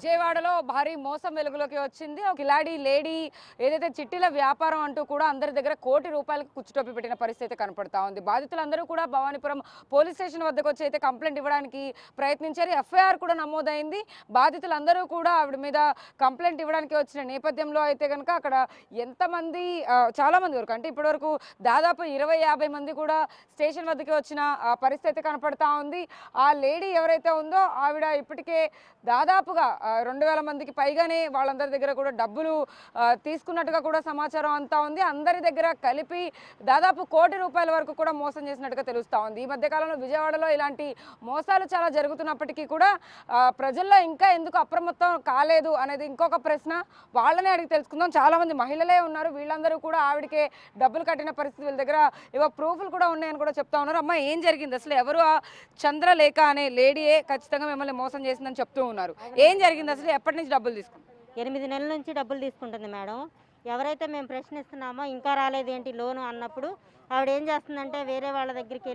విజయవాడలో భారీ మోసం వెలుగులోకి వచ్చింది. ఒక కిలాడి లేడీ ఏదైతే చిట్టీల వ్యాపారం అంటూ కూడా అందరి దగ్గర ₹1 కోటి కుచ్చుటోపి పెట్టిన పరిస్థితి కనపడతా ఉంది. బాధితులందరూ కూడా భవానీపురం పోలీస్ స్టేషన్ వద్దకు వచ్చి అయితే కంప్లైంట్ ఇవ్వడానికి ప్రయత్నించారు. ఎఫ్ఐఆర్ కూడా నమోదైంది. బాధితులందరూ కూడా ఆవిడ మీద కంప్లైంట్ ఇవ్వడానికి వచ్చిన నేపథ్యంలో అయితే కనుక అక్కడ ఎంతమంది చాలా మంది వరకు అంటే ఇప్పటివరకు దాదాపు 20-50 మంది కూడా స్టేషన్ వద్దకు వచ్చిన పరిస్థితి కనపడతా ఉంది. ఆ లేడీ ఎవరైతే ఉందో ఆవిడ ఇప్పటికే దాదాపుగా 2000 మందికి పైగానే వాళ్ళందరి దగ్గర కూడా డబ్బులు తీసుకున్నట్టుగా కూడా సమాచారం అంతా ఉంది. అందరి దగ్గర కలిపి దాదాపు ₹1 కోటి వరకు కూడా మోసం చేసినట్టుగా తెలుస్తూ ఉంది. ఈ మధ్యకాలంలో విజయవాడలో ఇలాంటి మోసాలు చాలా జరుగుతున్నప్పటికీ కూడా ప్రజల్లో ఇంకా ఎందుకు అప్రమత్తం కాలేదు అనేది ఇంకొక ప్రశ్న. వాళ్ళనే అడిగి తెలుసుకుందాం. చాలామంది మహిళలే ఉన్నారు. వీళ్ళందరూ కూడా ఆవిడకే డబ్బులు కట్టిన పరిస్థితి, వీళ్ళ దగ్గర ఏవో ప్రూఫ్లు కూడా ఉన్నాయని కూడా చెప్తా ఉన్నారు. అమ్మ, ఏం జరిగింది అసలు? ఎవరు ఆ చంద్రలేఖ అనే లేడీయే ఖచ్చితంగా మిమ్మల్ని మోసం చేసిందని చెప్తూ ఉన్నారు. ఏం జరిగింది అసలు? ఎప్పటి నుంచి డబ్బులు తీసుకుంటారు? 8 నెలల నుంచి డబ్బులు తీసుకుంటుంది మేడం. ఎవరైతే మేము ప్రశ్నిస్తున్నామో ఇంకా రాలేదేంటి లోను అన్నప్పుడు ఆవిడ ఏం చేస్తుందంటే వేరే వాళ్ళ దగ్గరికి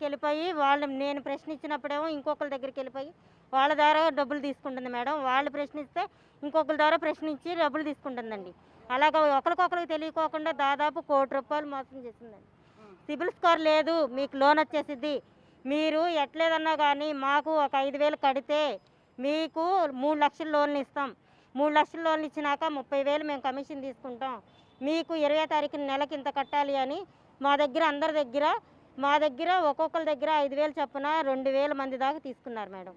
వెళ్ళిపోయి వాళ్ళు నేను ప్రశ్నించినప్పుడేమో ఇంకొకరి దగ్గరికి వెళ్ళిపోయి వాళ్ళ ద్వారా డబ్బులు తీసుకుంటుంది మేడం. వాళ్ళు ప్రశ్నిస్తే ఇంకొకరి ద్వారా ప్రశ్నించి డబ్బులు తీసుకుంటుందండి. అలాగా ఒకరికొకరికి తెలియకోకుండా దాదాపు ₹1 కోటి మోసం చేసిందండి. సిబిల్ స్కోర్ లేదు, మీకు లోన్ వచ్చేసిద్ది, మీరు ఎట్లేదన్నా కానీ మాకు ఒక 5,000 కడితే మీకు 3 లక్షల లోన్లు ఇస్తాం, 3 లక్షల లోన్లు ఇచ్చినాక 30,000 మేము కమిషన్ తీసుకుంటాం, మీకు 20వ తారీఖున నెలకి ఇంత కట్టాలి అని మా దగ్గర ఒక్కొక్కరి దగ్గర 5,000 చొప్పున 2,000 మంది దాకా తీసుకున్నారు మేడం.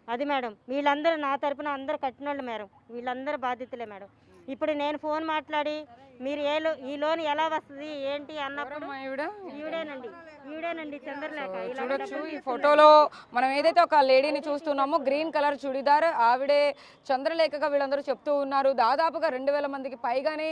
అది మేడం, వీళ్ళందరూ నా తరపున అందరూ కట్టినోళ్ళు మేడం. వీళ్ళందరూ బాధితులే మేడం. ఇప్పుడు నేను ఫోన్ మాట్లాడి మీరు ఈ లోన్ ఎలా వస్తుంది ఏంటి అన్నప్పుడు ఈవిడేనండి చంద్రలేఖ. చూడొచ్చు ఈ ఫోటోలో మనం ఏదైతే ఒక లేడీని చూస్తున్నామో గ్రీన్ కలర్ చుడిదార్, ఆవిడే చంద్రలేఖగా వీళ్ళందరూ చెప్తూ ఉన్నారు. దాదాపుగా 2,000 మందికి పైగానే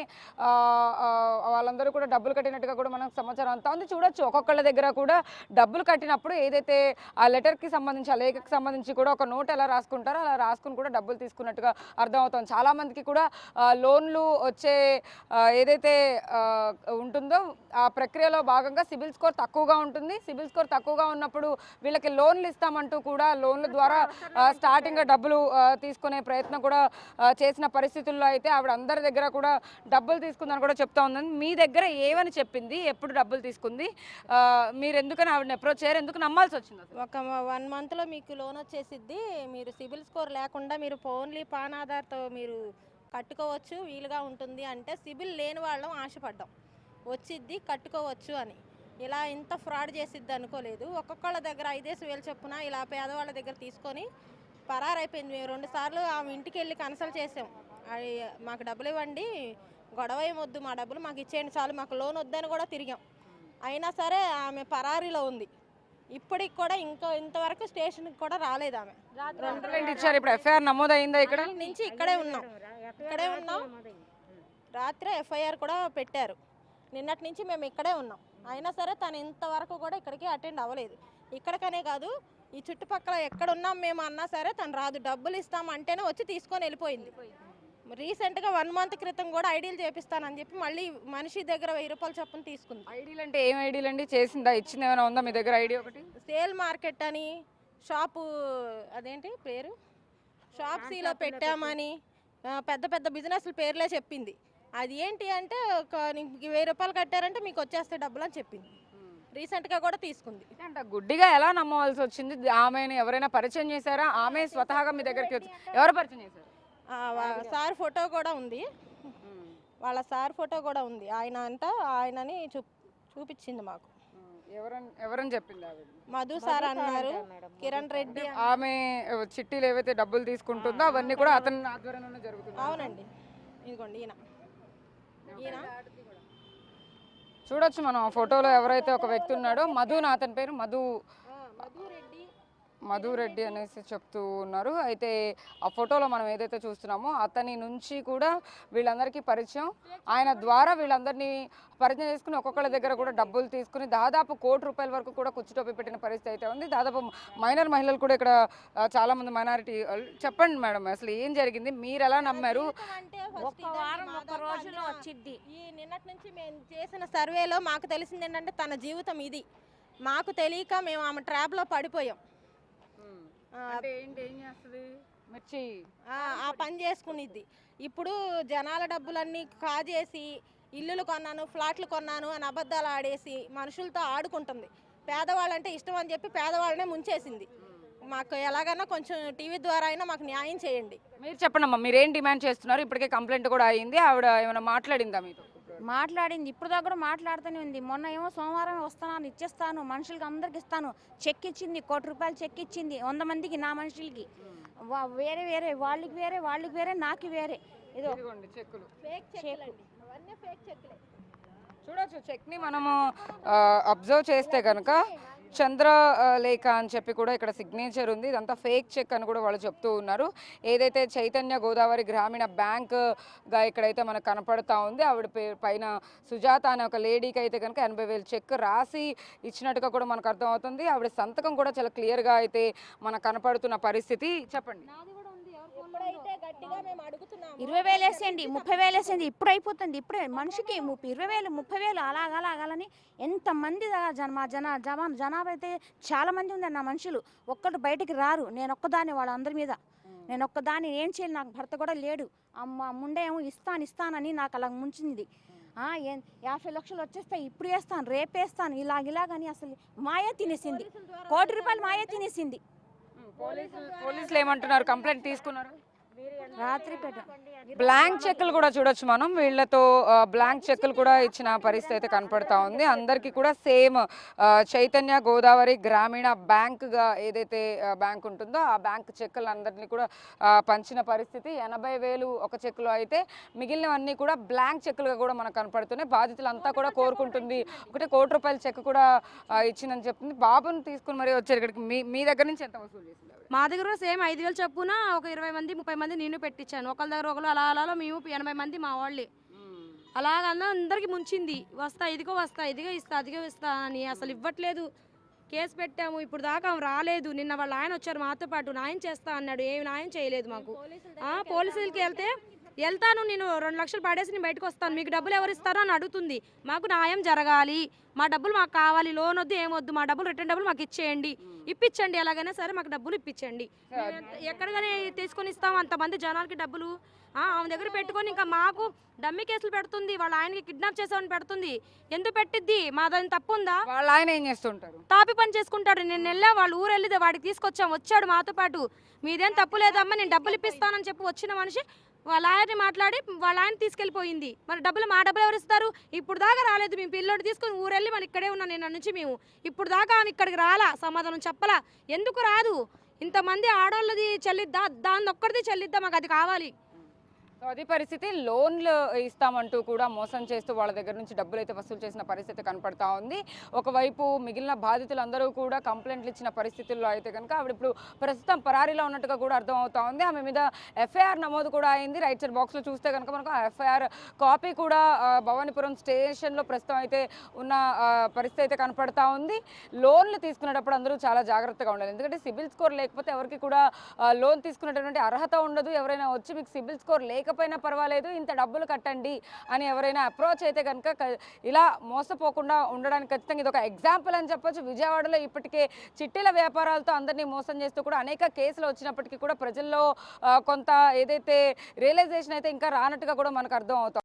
వాళ్ళందరూ కూడా డబ్బులు కట్టినట్టుగా కూడా మనకు సమాచారం అంతా ఉంది. చూడొచ్చు ఒక్కొక్కళ్ళ దగ్గర కూడా డబ్బులు కట్టినప్పుడు ఏదైతే ఆ లెటర్కి సంబంధించి ఆ లేఖకి సంబంధించి కూడా ఒక నోట్ ఎలా రాసుకుంటారో అలా రాసుకుని కూడా డబ్బులు తీసుకున్నట్టుగా అర్థమవుతుంది. చాలా మందికి కూడా లోన్లు వచ్చే ఏదైతే ఉంటుందో ఆ ప్రక్రియలో భాగంగా సిబిల్ స్కోర్ తక్కువగా ఉంటుంది. సిబిల్ స్కోర్ తక్కువగా ఉన్నప్పుడు వీళ్ళకి లోన్లు ఇస్తామంటూ కూడా లోన్ల ద్వారా స్టార్టింగ్ డబ్బులు తీసుకునే ప్రయత్నం కూడా చేసిన పరిస్థితుల్లో అయితే ఆవిడ అందరి దగ్గర కూడా డబ్బులు తీసుకుందని కూడా చెప్తా ఉందని. మీ దగ్గర ఏమని చెప్పింది, ఎప్పుడు డబ్బులు తీసుకుంది, మీరు ఎందుకని ఆవిడని అప్రోచ్ చేయరు, ఎందుకు నమ్మాల్సి వచ్చింది? ఒక 1 మంత్లో మీకు లోన్ వచ్చేసిద్ది, మీరు సిబిల్ స్కోర్ లేకుండా మీరు ఓన్లీ పాన్ ఆధార్తో మీరు కట్టుకోవచ్చు, వీలుగా ఉంటుంది అంటే సిబిల్ లేని వాళ్ళం ఆశపడ్డాం, వచ్చిద్ది కట్టుకోవచ్చు అని. ఇలా ఇంత ఫ్రాడ్ చేసిద్ది అనుకోలేదు. ఒక్కొక్కళ్ళ దగ్గర 5,000 చొప్పున ఇలా పేదవాళ్ళ దగ్గర తీసుకొని పరారైపోయింది. మేము 2 సార్లు ఆమె ఇంటికి వెళ్ళి కన్సల్ట్ చేసాం. మాకు డబ్బులు ఇవ్వండి, గొడవ ఏమొద్దు, మా డబ్బులు మాకు ఇచ్చేయండి చాలు, మాకు లోన్ వద్దని కూడా తిరిగాం. అయినా సరే ఆమె పరారీలో ఉంది. ఇప్పటికి కూడా ఇంతవరకు స్టేషన్కి కూడా రాలేదు ఆమె. ఇప్పుడు ఎఫ్ఐఆర్ నమోదైందా? ఇక్కడ నుంచి ఇక్కడే ఉన్నాం. రాత్రి ఎఫ్ఐఆర్ కూడా పెట్టారు. నిన్నటి నుంచి మేము ఇక్కడే ఉన్నాం. అయినా సరే తను ఇంతవరకు కూడా ఇక్కడికి అటెండ్ అవ్వలేదు. ఇక్కడికనే కాదు, ఈ చుట్టుపక్కల ఎక్కడున్నాం మేము అన్నా సరే తను రాదు. డబ్బులు ఇస్తామంటేనే వచ్చి తీసుకొని వెళ్ళిపోయింది. రీసెంట్గా 1 మంత్ క్రితం కూడా ఐడీలు చేపిస్తానని చెప్పి మళ్ళీ మనిషి దగ్గర ₹1000 చొప్పున తీసుకుంది. ఐడీలు అంటే ఏం ఐడీలు అండి? చేసిందా, ఇచ్చింది ఏమైనా ఉందా మీ దగ్గర ఐడి? ఒకటి సేల్ మార్కెట్ అని షాపు, అదేంటి పేరు, షాప్ సీలో పెట్టామని పెద్ద పెద్ద బిజినెస్ల పేర్లే చెప్పింది. అది ఏంటి అంటే ₹1000 కట్టారంటే మీకు వచ్చేస్తే డబ్బులు అని చెప్పింది. రీసెంట్గా కూడా తీసుకుంది. అంటే గుడ్డిగా ఎలా నమ్మవలసి వచ్చింది? ఆమెను ఎవరైనా పరిచయం చేశారా? ఆమె స్వతహాగా మీ దగ్గరికి వచ్చి ఎవరు పరిచయం చేశారు? సార్ ఫోటో కూడా ఉంది, వాళ్ళ సార్ ఫోటో కూడా ఉంది. ఆయనని చూపించింది మాకు. ఎవరని చెప్పింది? మధు సార్ అన్నారు, కిరణ్ రెడ్డి. ఆమె చిట్టీలు ఏవైతే డబ్బులు తీసుకుంటుందో అవన్నీ కూడా అతని ఆధ్వర్యంలోనే జరుగుతుంది. అవునండి, ఇదిగోండి ఈయన. చూడొచ్చు మనం ఫోటోలో ఎవరైతే ఒక వ్యక్తి ఉన్నాడో మధు, అతని పేరు మధు రెడ్డి అనేసి చెప్తూ ఉన్నారు. అయితే ఆ ఫోటోలో మనం ఏదైతే చూస్తున్నామో అతని నుంచి కూడా వీళ్ళందరికీ పరిచయం, ఆయన ద్వారా వీళ్ళందరినీ పరిచయం చేసుకుని ఒక్కొక్కళ్ళ దగ్గర కూడా డబ్బులు తీసుకుని దాదాపు ₹1 కోటి వరకు కూడా కుచ్చుటోపి పెట్టిన పరిస్థితి అయితే ఉంది. దాదాపు మైనర్ మహిళలు కూడా ఇక్కడ చాలా మంది మైనారిటీ. చెప్పండి మేడం, అసలు ఏం జరిగింది, మీరు ఎలా నమ్మారు? ఈ నిన్నటి నుంచి మేము చేసిన సర్వేలో మాకు తెలిసింది ఏంటంటే తన జీవితం ఇది. మాకు తెలియక మేము ఆమె ట్రాప్లో పడిపోయాం. అంటే ఏంటి, ఏం చేస్తుంది మిర్చి? ఆ పని చేసుకునిద్ది. ఇప్పుడు జనాల డబ్బులన్నీ కాజేసి ఇల్లులు కొన్నాను, ఫ్లాట్లు కొన్నాను అని అబద్ధాలు ఆడేసి మనుషులతో ఆడుకుంటుంది. పేదవాళ్ళంటే ఇష్టం అని చెప్పి పేదవాళ్ళనే ముంచేసింది. మాకు ఎలాగైనా కొంచెం టీవీ ద్వారా అయినా మాకు న్యాయం చేయండి. మీరు చెప్పండి అమ్మా, మీరేం డిమాండ్ చేస్తున్నారు? ఇప్పటికే కంప్లైంట్ కూడా అయ్యింది, ఆవిడ ఏమైనా మాట్లాడిందా మీతో? మాట్లాడింది, ఇప్పుడు దాకా కూడా మాట్లాడుతూనే ఉంది. మొన్న ఏమో సోమవారం వస్తాను, ఇచ్చేస్తాను, మనుషులకి అందరికి ఇస్తాను, చెక్ ఇచ్చింది, ₹1,00,00,000 చెక్ ఇచ్చింది 100 మందికి, నా మనుషులకి. వేరే వేరే వాళ్ళకి వేరే నాకు వేరే. ఏదో ఇదిగోండి చెక్కులు, ఫేక్ చెక్కులండి, అవన్నీ ఫేక్ చెక్కులే. చూడొచ్చు చెక్ని మనము అబ్జర్వ్ చేస్తే కనుక చంద్ర లేఖ అని చెప్పి కూడా ఇక్కడ సిగ్నేచర్ ఉంది. ఇదంతా ఫేక్ చెక్ అని కూడా వాళ్ళు చెప్తూ ఉన్నారు. ఏదైతే చైతన్య గోదావరి గ్రామీణ బ్యాంక్గా ఇక్కడైతే మనకు కనపడతా ఉంది, ఆవిడ పైన సుజాత అనే ఒక లేడీకి అయితే కనుక 80,000 చెక్ రాసి ఇచ్చినట్టుగా కూడా మనకు అర్థమవుతుంది. ఆవిడ సంతకం కూడా చాలా క్లియర్గా అయితే మనకు కనపడుతున్న పరిస్థితి. చెప్పండి. ఇప్పుడైతే గట్టిగా మేము అడుగుతున్నాము. 20,000 వేసేయండి, 30,000 వేసేయండి, ఇప్పుడు అయిపోతుంది. ఇప్పుడే మనిషికి 20,000 30,000 అలాగని ఎంతమంది జనాభా అయితే చాలా మంది ఉందండి. నా మనుషులు ఒక్కరు బయటికి రారు, నేను ఒక్కదాన్ని వాళ్ళందరి మీద. నేను ఒక్కదాన్ని ఏం చేయాలి, నాకు భర్త కూడా లేడు. అమ్మ ముండే ఏమో ఇస్తానని నాకు అలా ముంచింది. 50 లక్షలు వచ్చేస్తాయి, ఇప్పుడు వేస్తాను, రేపేస్తాను, ఇలాగని అసలు మాయే తినేసింది. ₹1,00,00,000 మాయే తినేసింది. పోలీసులు ఏమంటున్నారు? కంప్లైంట్ తీసుకున్నారు? రాత్రి పెట్ట బ్లాంక్ చెక్కులు కూడా చూడొచ్చు మనం. వీళ్ళతో బ్లాంక్ చెక్కులు కూడా ఇచ్చిన పరిస్థితి అయితే కనపడతా ఉంది. అందరికీ కూడా సేమ్ చైతన్య గోదావరి గ్రామీణ బ్యాంక్గా ఏదైతే బ్యాంక్ ఉంటుందో ఆ బ్యాంక్ చెక్కులు అందరినీ కూడా పంచిన పరిస్థితి. 80,000 ఒక చెక్కులో అయితే మిగిలినవన్నీ కూడా బ్లాంక్ చెక్కులుగా కూడా మనకు కనపడుతున్నాయి. బాధితులంతా కూడా కోరుకుంటుంది ఒకటే ₹1,00,00,000 చెక్ కూడా ఇచ్చిందని చెప్తుంది. బాబుని తీసుకుని మరీ వచ్చారు ఇక్కడికి. మీ దగ్గర నుంచి ఎంత వసూలు చేసింది? మా దగ్గర కూడా సేమ్ 5,000 చొప్పున ఒక 20 మంది 30 మంది నేను పెట్టించాను. ఒకళ్ళ దగ్గర ఒకరు అలా మేము 80 మంది మా వాళ్ళే. అలాగన్నా అందరికి ముంచింది. ఇదిగో ఇస్తా అదిగో ఇస్తా అని అసలు ఇవ్వట్లేదు. కేసు పెట్టాము, ఇప్పుడు దాకా రాలేదు. నిన్న వాళ్ళ ఆయన వచ్చారు మాతో పాటు, న్యాయం చేస్తా అన్నాడు, ఏమి న్యాయం చేయలేదు మాకు. పోలీసులకి వెళ్తాను, నేను 2 లక్షలు పడేసి నేను బయటకు వస్తాను, మీకు డబ్బులు ఎవరు ఇస్తారో అని అడుగుతుంది. మాకు న్యాయం జరగాలి, మా డబ్బులు మాకు కావాలి, లోన్ వద్దు ఏమొద్దు, మా డబ్బులు రిటర్న్ డబ్బులు మాకు ఇచ్చేయండి, ఇప్పించండి, ఎలాగైనా సరే మాకు డబ్బులు ఇప్పించండి. ఎక్కడికైనా తీసుకొని ఇస్తాం అంతమంది జనాలకి డబ్బులు. ఆమె దగ్గర పెట్టుకొని ఇంకా మాకు డమ్మీ కేసులు పెడుతుంది, వాళ్ళ ఆయనకి కిడ్నాప్ చేసామని పెడుతుంది. ఎందుకు పెట్టిద్ది? మాదని తప్పు ఉందా? వాళ్ళ ఆయన ఏం చేస్తుంటారు? తాపి పని చేసుకుంటాడు. నేను వాళ్ళ ఊరు వెళ్ళితే వాడికి వచ్చాడు మాతో పాటు. మీదేం తప్పు లేదమ్మా, నేను డబ్బులు ఇప్పిస్తానని చెప్పి వచ్చిన మనిషి వాళ్ళ ఆయన్ని మాట్లాడి వాళ్ళ ఆయన తీసుకెళ్ళిపోయింది. మరి మా డబ్బులు ఎవరు ఇస్తారు? ఇప్పుడు దాకా రాలేదు. మేము పిల్లోడు తీసుకొని ఊరెళ్ళి మరి ఇక్కడే ఉన్నాను నిన్న నుంచి. మేము ఇప్పుడు దాకా ఇక్కడికి రాలా, సమాధానం చెప్పలా. ఎందుకు రాదు? ఇంతమంది ఆడోళ్ళది చెల్లిద్దా? దాన్ని ఒక్కడిది చెల్లిద్దా? మాకు అది కావాలి. సో అది పరిస్థితి. లోన్లు ఇస్తామంటూ కూడా మోసం చేస్తూ వాళ్ళ దగ్గర నుంచి డబ్బులు అయితే వసూలు చేసిన పరిస్థితి కనపడతా ఉంది. ఒకవైపు మిగిలిన బాధితులందరూ కూడా కంప్లైంట్లు ఇచ్చిన పరిస్థితుల్లో అయితే కనుక ఆవిడ ఇప్పుడు ప్రస్తుతం పరారీలో ఉన్నట్టుగా కూడా అర్థమవుతా ఉంది. ఆమె మీద ఎఫ్ఐఆర్ నమోదు కూడా అయింది. రైట్ సైడ్ బాక్స్లో చూస్తే కనుక మనకు ఆ ఎఫ్ఐఆర్ కాపీ కూడా భవానీపురం స్టేషన్లో ప్రస్తుతం అయితే ఉన్న పరిస్థితి అయితే కనపడతా ఉంది. లోన్లు తీసుకునేటప్పుడు అందరూ చాలా జాగ్రత్తగా ఉండాలి. ఎందుకంటే సిబిల్ స్కోర్ లేకపోతే ఎవరికి కూడా లోన్ తీసుకునేటటువంటి అర్హత ఉండదు. ఎవరైనా వచ్చి మీకు సిబిల్ స్కోర్ లేకపోయినా పర్వాలేదు, ఇంత డబ్బులు కట్టండి అని ఎవరైనా అప్రోచ్ అయితే కనుక ఇలా మోసపోకుండా ఉండడానికి ఖచ్చితంగా ఇది ఒక ఎగ్జాంపుల్ అని చెప్పొచ్చు. విజయవాడలో ఇప్పటికే చిట్టీల వ్యాపారాలతో అందరినీ మోసం చేస్తూ కూడా అనేక కేసులు వచ్చినప్పటికీ కూడా ప్రజల్లో కొంత ఏదైతే రియలైజేషన్ అయితే ఇంకా రానట్టుగా కూడా మనకు అర్థం అవుతుంది.